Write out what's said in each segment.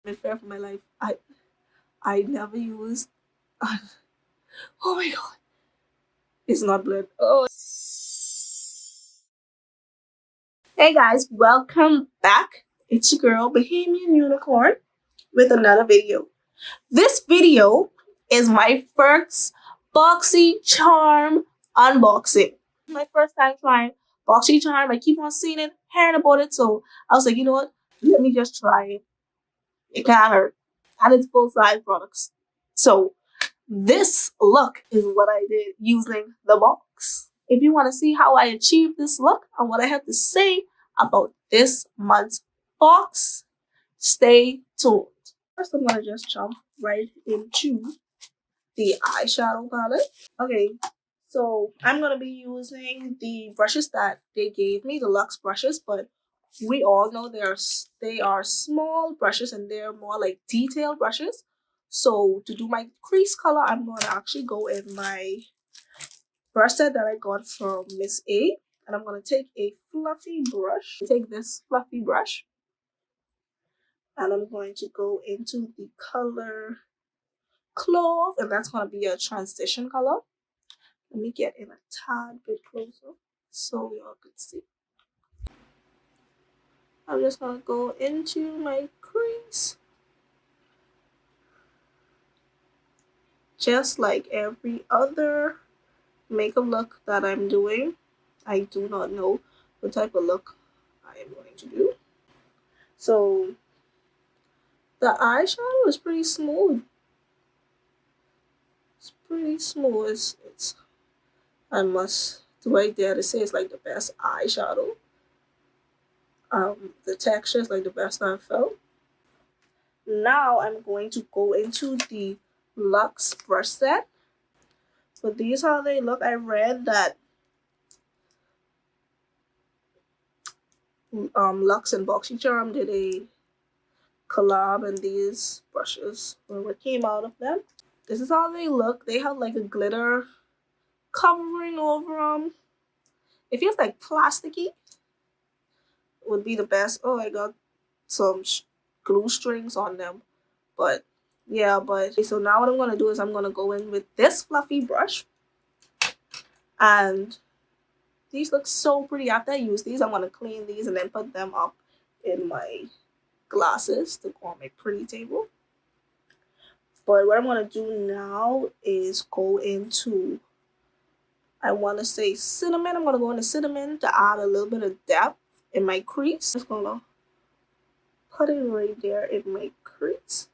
I'm fair for my life. I never used. Oh my god, it's not blood. Oh. Hey guys, welcome back. It's your girl Bahamianunicorn with another video. This video is my first Boxycharm unboxing. My first time trying Boxycharm. I keep on seeing it, hearing about it, so I was like, you know what? Let me just try it. It can't hurt, and it's full size products. So this look is what I did using the box. If you want to see how I achieved this look and what I have to say about this month's box, stay tuned. First, I'm going to just jump right into the eyeshadow palette. Okay, so I'm going to be using the brushes that they gave me, the Luxe brushes, but we all know they are small brushes and they're more like detailed brushes. So to do my crease color, I'm going to actually go in my brush set that I got from Miss A. And I'm going to take a fluffy brush. Take this fluffy brush. And I'm going to go into the color Clove. And that's going to be a transition color. Let me get in a tad bit closer so y'all can see. I'm just going to go into my crease. Just like every other makeup look that I'm doing, I do not know what type of look I am going to do. So the eyeshadow is pretty smooth. It's pretty smooth. It's I must do I dare to say it's like the best eyeshadow. The texture is like the best I've felt. Now I'm going to go into the Luxe brush set. So these are how they look. I read that Luxe and Boxycharm did a collab, and these brushes were what came out of them. This is how they look. They have like a glitter covering over them. It feels like plasticky. Would be the best. Oh, I got some glue strings on them, but yeah. But so now what I'm gonna do is I'm gonna go in with this fluffy brush, and these look so pretty. After I use these, I'm gonna clean these and then put them up in my glasses to go on my pretty table. But what I'm going to do now is go into, I want to say cinnamon. I'm going to go into cinnamon to add a little bit of depth in my crease. I'm just going to put it right there in my crease.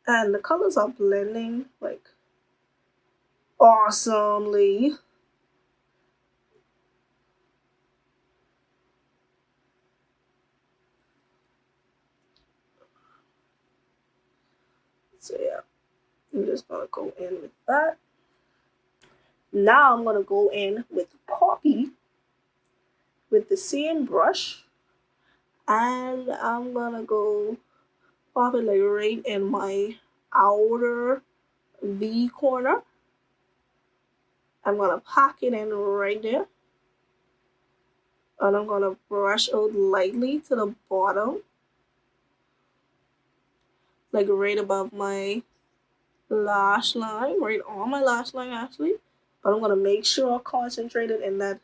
And the colors are blending like awesomely. So yeah, I'm just going to go in with that. Now I'm going to go in with Poppy with the same brush. And I'm going to go pop it like right in my outer V corner. I'm going to pack it in right there. And I'm going to brush out lightly to the bottom. Like right above my lash line. Right on my lash line actually. But I'm going to make sure I concentrate it in that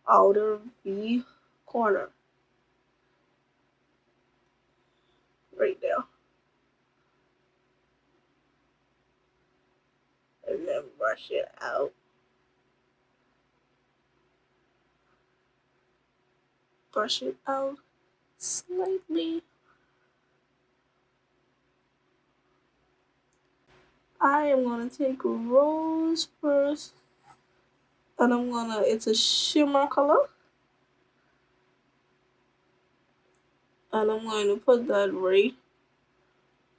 outer V corner. Right there. And then brush it out. Brush it out slightly. I am going to take Rose first. And I'm going to, it's a shimmer color. And I'm going to put that right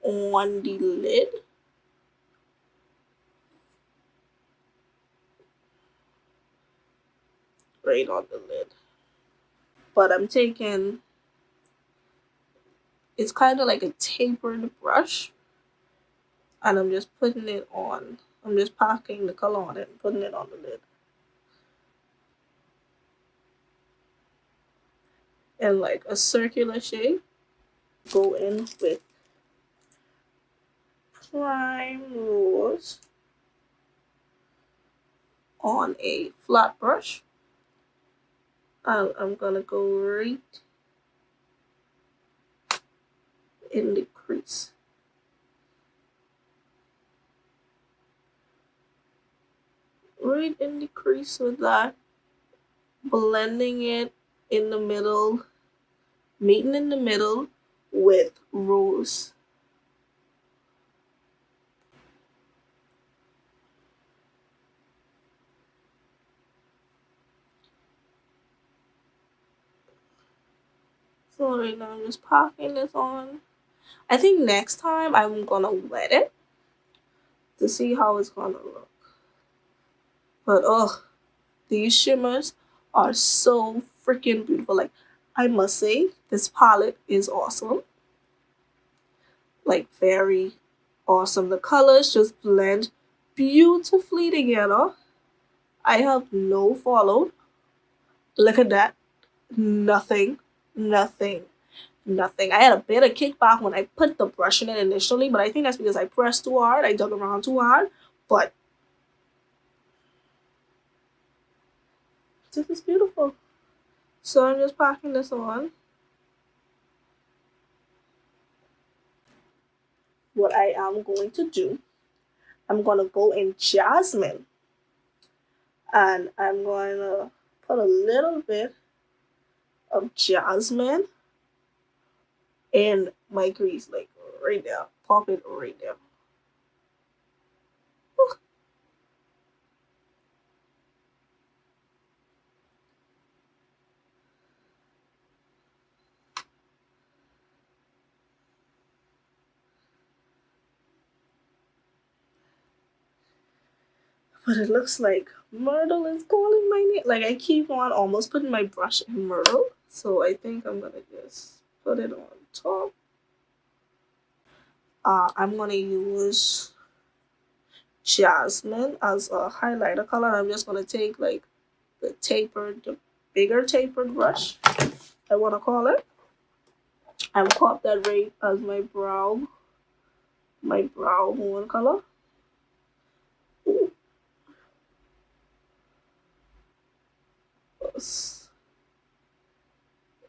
on the lid. Right on the lid. But I'm taking, it's kind of like a tapered brush. And I'm just putting it on. I'm just packing the color on it and putting it on the lid. in like a circular shape. Go in with prime rose on a flat brush. And I'm gonna go right in the crease. Right in the crease with that. Blending it in the middle, meeting in the middle with rose. So right now I'm just packing this on. I think next time I'm gonna wet it to see how it's gonna look. But oh, these shimmers are so freaking beautiful. Like, I must say, this palette is awesome. Like, very awesome. The colors just blend beautifully together. I have no fallout. Look at that. Nothing. Nothing. Nothing. I had a bit of kickback when I put the brush in it initially, but I think that's because I pressed too hard. I dug around too hard. But this is beautiful. So I'm just packing this on. What I am going to do, I'm going to go in Jasmine. And I'm going to put a little bit of Jasmine in my crease, like right there. Pop it right there. Whew. But it looks like Myrtle is calling my name. Like, I keep on almost putting my brush in Myrtle. So I think I'm going to just put it on top. I'm going to use Jasmine as a highlighter color. I'm just going to take like the bigger tapered brush, I want to call it. I'm pop that right as my brow one color. Ooh. That's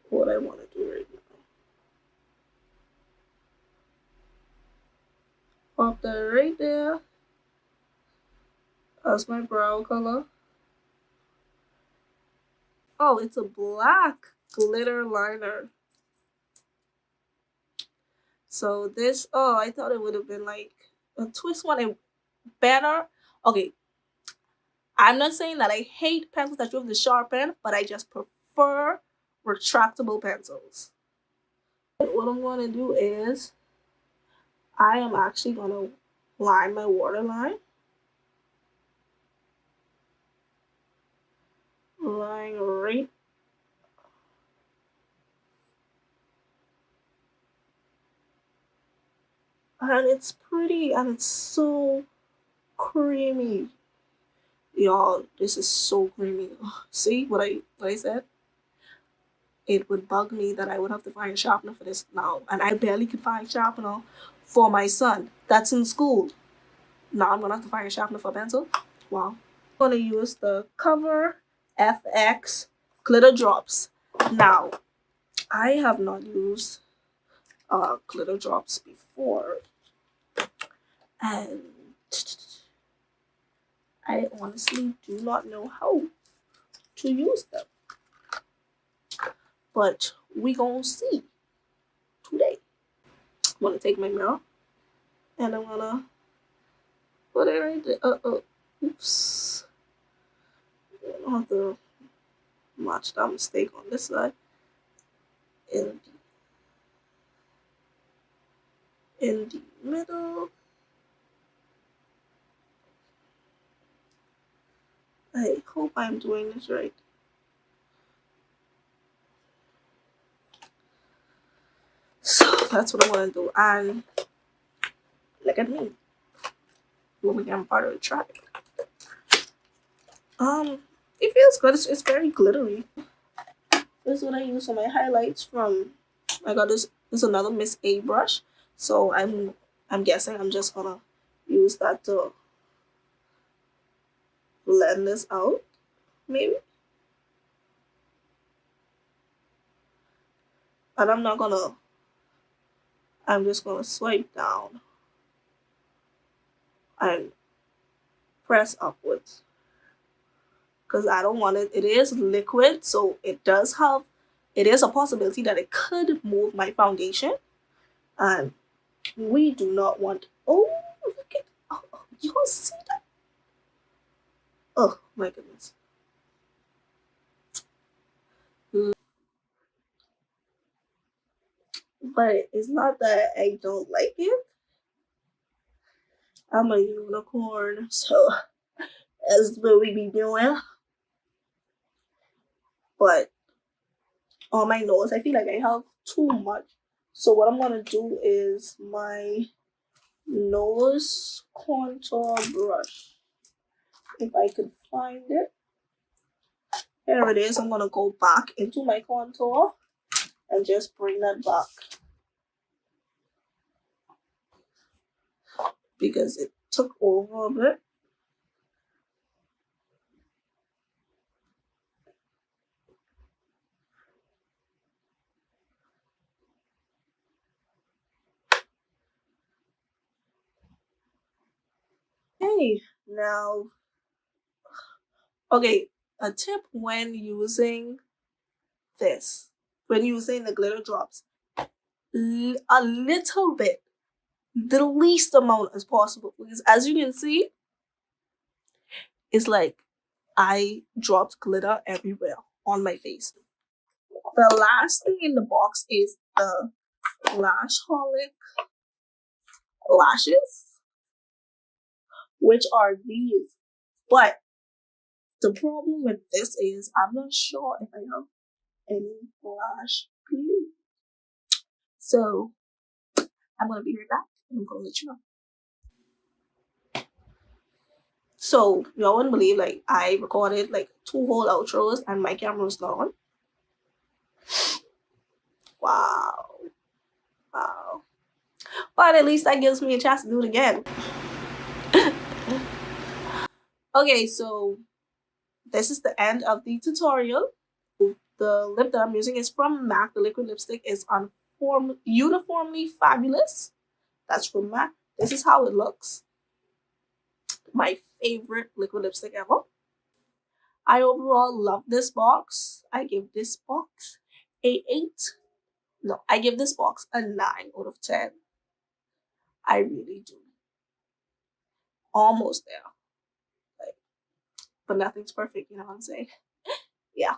what I want to do right now. Pop that right there as my brow color. Oh, it's a black glitter liner. So this, oh, I thought it would have been like a twist one and better. Okay, I'm not saying that I hate pencils that you have to sharpen, but I just prefer retractable pencils. What I'm going to do is I am actually going to line my waterline. Line right. And it's pretty and it's so creamy. Y'all, this is so creamy. See what I said? It would bug me that I would have to find a sharpener for this now. And I barely can find sharpener for my son that's in school. Now I'm gonna have to find a sharpener for a pencil. Wow. I'm gonna use the CoverFX glitter drops. Now, I have not used glitter drops before. And I honestly do not know how to use them. But we gonna see today. I'm gonna take my mirror and I'm gonna put it right there. Oops. I don't have to match that mistake on this side. In the middle. I hope I'm doing this right. So that's what I want to do. And look at me. Moving I'm part of the tribe. It feels good. It's very glittery. is what I use for my highlights from. I got this is another Miss A brush. So I'm guessing I'm just gonna use that to blend this out, maybe. And I'm just gonna swipe down and press upwards. Because I don't want it. It is liquid, so it is a possibility that it could move my foundation. And we do not want, oh, look at, oh, you see that? Oh my goodness. But it's not that I don't like it. I'm a unicorn, so that's what we be doing. But on my nose, I feel like I have too much. So what I'm gonna do is my nose contour brush. If I could find it. Here it is. I'm gonna go back into my contour and just bring that back. Because it took over a bit. Hey, now, okay, a tip when using this, when using the glitter drops, a little bit, the least amount as possible, because as you can see, it's like I dropped glitter everywhere on my face. The last thing in the box is the Lashholic lashes, which are these. But the problem with this is I'm not sure if I have any lash glue. So I'm gonna be right back and I'm gonna let you know. So y'all wouldn't believe, like, I recorded like 2 whole outros and my camera was not on. Wow. Wow. But at least that gives me a chance to do it again. Okay, so this is the end of the tutorial. The lip that I'm using is from MAC. The liquid lipstick is uniformly fabulous. That's from MAC. This is how it looks. My favorite liquid lipstick ever. I overall love this box. I give this box a 8. No, I give this box a 9 out of 10. I really do. Almost there. Like, but nothing's perfect, you know what I'm saying? Yeah.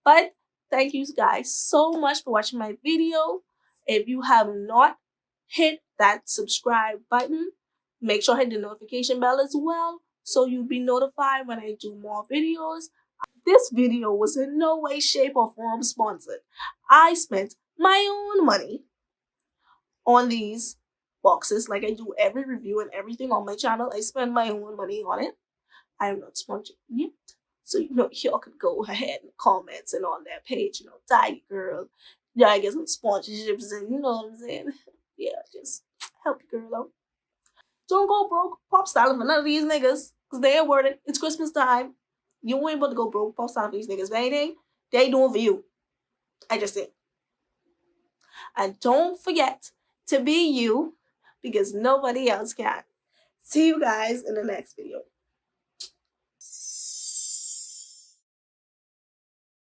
But thank you guys so much for watching my video. If you have not hit that subscribe button, make sure to hit the notification bell as well so you'll be notified when I do more videos. This video was in no way, shape, or form sponsored. I spent my own money on these boxes like I do every review and everything on my channel. I spend my own money on it. I am not sponsored yet. So, y'all could go ahead and comments and on that page, tag girl. Yeah, I get some sponsorships and you know what I'm saying? Yeah, just help your girl out. Don't go broke pop styling for none of these niggas. Because they ain't worth it. It's Christmas time. You ain't about to go broke pop styling for these niggas. But anything, they doing for you. I just think. And don't forget to be you because nobody else can. See you guys in the next video.